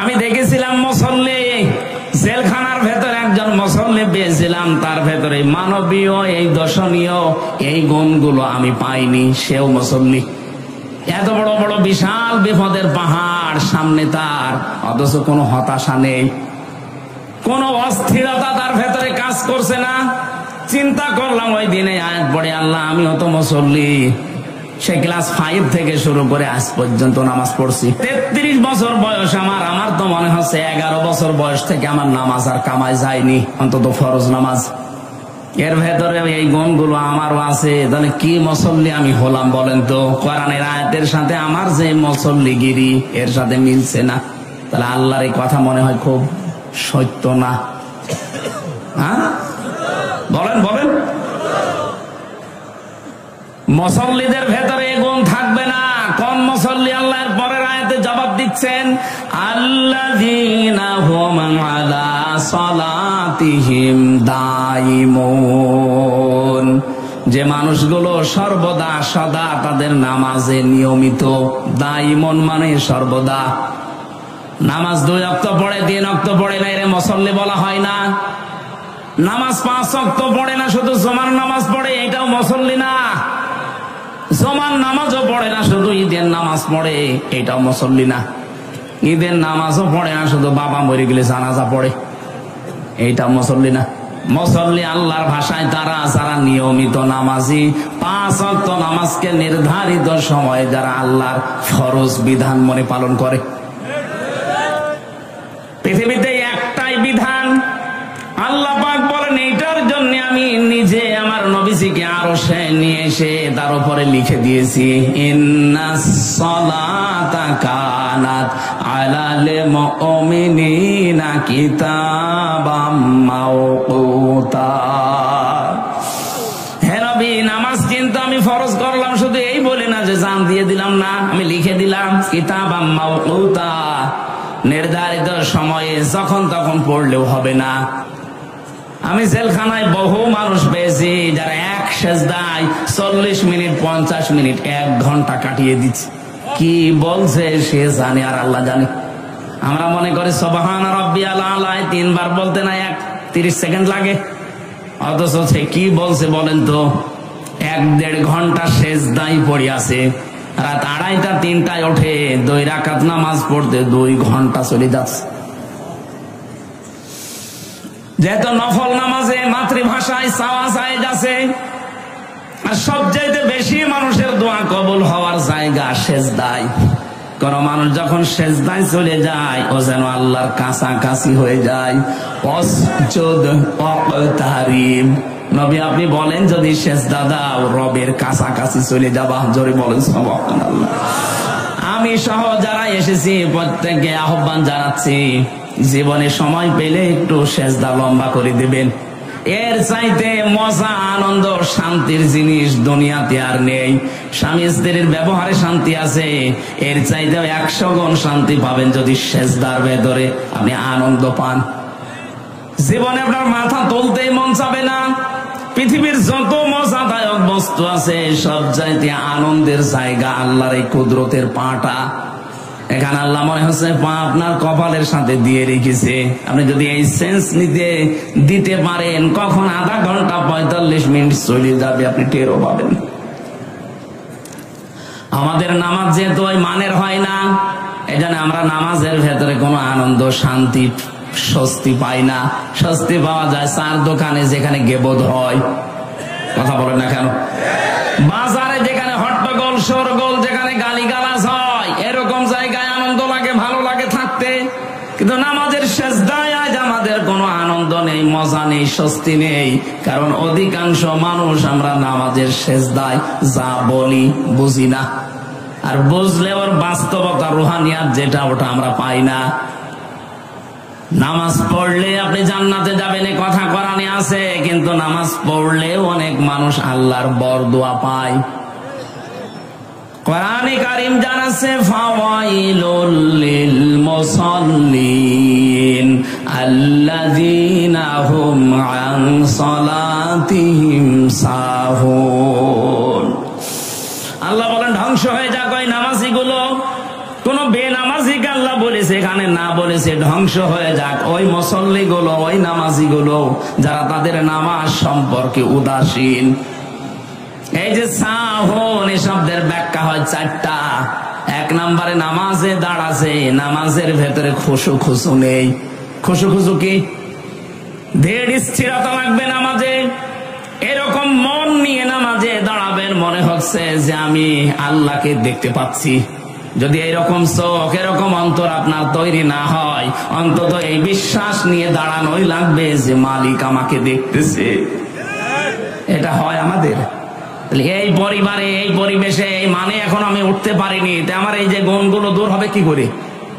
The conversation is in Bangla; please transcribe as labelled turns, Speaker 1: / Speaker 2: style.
Speaker 1: আমি দেখেছিলাম মুসল্লি, জেলখানার ভেতরে একজন মুসল্লি পেয়েছিলাম, তার ভেতরে মানবীয় এই দর্শনীয় এই গুণগুলো আমি পাইনি। সেও মুসল্লি, এত বড় বড় বিশাল বিপদের পাহাড় সামনে তার, অথচ কোনো হতাশা নেই, কোনো অস্থিরতা তার ভেতরে কাজ করছে না। চিন্তা করলাম ওই দিনে আয়াত পড়ে, আল্লাহ আমিও তো মুসল্লি, সে ক্লাস 5 থেকে শুরু করে আজ পর্যন্ত নামাজ পড়ছি। 33 বছর বয়স আমার, আমার তো মনে হচ্ছে 11 বছর বয়স থেকে আমার নামাজ আর কামায় যায়নি, অন্তত ফরজ নামাজ। এর ভেতরে এই গুণগুলো আমারও আছে, তাহলে কি মুসল্লি আমি হলাম বলেন তো? কোরআনের আয়াতের সাথে আমার যে মুসল্লিগিরি এর সাথে মিলছে না, তাহলে আল্লাহর এই কথা মনে হয় খুব সত্য না? হ্যাঁ বলেন বলেন। মুসল্লিদের ভেতরে এই গুণ থাকবে না। কোন মুসল্লি? আল্লাহর পরের আয়াতে জবাব দিচ্ছেন, আল্লাযীনা হুম আলা সালাতিহিম দাইমুন, যে মানুষগুলো সর্বদা সদা তাদের নামাজে নিয়মিত। দাইমুন মানে সর্বদা। নামাজ 2 ওয়াক্ত পড়ে, 3 ওয়াক্ত পড়ে না, এর মুসল্লি বলা হয় না। নামাজ 5 ওয়াক্ত পড়ে না, শুধু জুমার নামাজ পড়ে, এটাও মুসল্লি না। জুমার নামাজও পড়ে না, শুধু ঈদের নামাজ পড়ে, এটাও মুসল্লি না। ঈদের নামাজও পড়ে না, শুধু বাবা মরে গেলে জানাজা পড়ে, এইটাও মুসল্লি না। মুসল্লি আল্লাহর ভাষায় তারা যারা নিয়মিত নামাজি, 5 ওয়াক্ত নামাজকে নির্ধারিত সময়ে যারা আল্লাহর ফরজ বিধান মনে পালন করে। পৃথিবীতে একটাই বিধান, আল্লাহ পাক বলেন এইটার জন্য আমি নিজে আমার নবীজিকে আরশে নিয়ে এসে তার উপরে লিখে দিয়েছি, ইন্নাস সালাতা কানাত আলাল মুমিনিনা কিতাবাম মাওকুতা। হে নবী, নামাজ কিন্তু আমি ফরজ করলাম, শুধু এই বলে না যে জান দিয়ে দিলাম, না, আমি লিখে দিলাম কিতাবাম মাওকুতা, নির্ধারিত সময়ে যখন তখন পড়লেও হবে না। আমি জেলখানায় বহু মানুষ পেয়েছি যারা এক সেজদায় 40 মিনিট 50 মিনিট 1 ঘন্টা কাটিয়ে দিচ্ছে। কি বলছে সে জানে আর আল্লাহ জানে। আমরা মনে করি সুবহান রাব্বিয়াল আলা 3 বার বলতে না 30 সেকেন্ড লাগে, অথচ সে কি বলছে বলেন তো? 1-1.5 ঘন্টা সেজদায় পড়ে আছে, রাত 2:30টা 3টায় ওঠে 2 রাকাত নামাজ পড়তে 2 ঘন্টা চলে যাচ্ছে। যেহেতু নফল নামাজে মাতৃভাষায় চাওয়া জায়েজ আছে, আর সবচাইতে বেশি মানুষের দোয়া কবুল হওয়ার জায়গা সেজদায়। কোন মানুষ যখন সেজদায় চলে যায়, ও যেন আল্লাহর কাছাকাছি হয়ে যায়। ওয়াসজুদ ওয়াকতারিব, নবী আপনি বলেন যদি সেজদা দাও রবের কাছাকাছি চলে যাবা। জোরে বলেন সুবহানাল্লাহ। আমি সহ যারা এসেছি প্রত্যেককে আহ্বান জানাচ্ছি, জীবনে সময় পেলে একটু সেজদা লম্বা করে দিবেন। এর চাইতে মজা, আনন্দ, শান্তির জিনিস দুনিয়াতে আর নেই। স্বামী স্ত্রীর ব্যবহারে শান্তি আছে, এর চাইতেও 100 গুণ শান্তি পাবেন যদি সেজদার ভেতরে আপনি আনন্দ পান। জীবনে আপনার মাথা তুলতেই মন চাবে না। পৃথিবীর যত মজাদায়ক বস্তু আছে সব চাইতে আনন্দের জায়গা আল্লাহর এই কুদরতের পাটা। এখানে আল্লাহ মনে হচ্ছে পা আপনার কপালের সাথে দিয়ে রেখেছে। আপনি যদি এই সেন্স দিতে পারেন, কখন আধা ঘন্টা 45 মিনিট চলে যাবে আপনি টেরও পাবেন। আমাদের নামাজ যেহেতু ওই মানের হয় না, এই জন্য আমরা নামাজের ভেতরে কোনো আনন্দ, শান্তি, স্বস্তি পাই না। স্বস্তি পাওয়া যায় 4 দোকানে যেখানে গেবদ হয়, কথা বলেন না কেন? বাজারে যেখানে হট্টগোল শোরগোল, যেখানে গালিগালাজ হয়, এরকম জায়গায় আনন্দ লাগে, ভালো লাগে থাকতে। কিন্তু নামাজের সেজদায় আজ আমাদের কোনো আনন্দ নেই, মজা নেই, স্বস্তি নেই। কারণ অধিকাংশ মানুষ আমরা নামাজের সেজদায় যা বলি বুঝি না, আর বুঝলে ওর বাস্তবতা, রুহানিয়াত যেটা ওটা আমরা পাই না। নামাজ পড়লে আপনি জান্নাতে যাবেন এ কথা কোরআনে আছে, কিন্তু নামাজ পড়লেও অনেক মানুষ আল্লাহর বরদোয়া পায়। কোরআনে কারীম জানাচ্ছে ফাওয়াইলুল লিল মুসাল্লিন আল্লাযীনা হুম আন সালাতিহিম সাহুন। আল্লাহ বলেন ধ্বংস হয়ে যাক ওই নামাজিগুলো। কোন বেনামাজিকে আল্লাহ বলেছে এখানে কোরআনে না বলেছে ধ্বংস হয়ে যাক ওই মুসল্লি গুলো, ওই নামাজি গুলো যারা তাদের নামাজ সম্পর্কে উদাসীন। এই যে সাহুন, এই শব্দের ব্যাখ্যা হয় চারটা। এক নম্বরে নামাজে দাঁড়াছে, নামাজের ভেতরে খুশু খুশু নেই। খুশু খুশু কি? ধীর স্থিরতা লাগবে নামাজে। এরকম মন নিয়ে নামাজে দাঁড়াবেন, মনে হচ্ছে যে আমি আল্লাহকে দেখতে পাচ্ছি। যদি এরকম চোখ, এরকম অন্তর আপনার তৈরি না হয়, অন্তত এই বিশ্বাস নিয়ে দাঁড়ানোই লাগবে যে মালিক আমাকে দেখতেছে। এটা হয় আমাদের? এই পরিবারে, এই পরিবেশে, এই মানে এখন আমি উঠতে পারিনি, আমার এই যে গুণগুলো দূর হবে কি করে?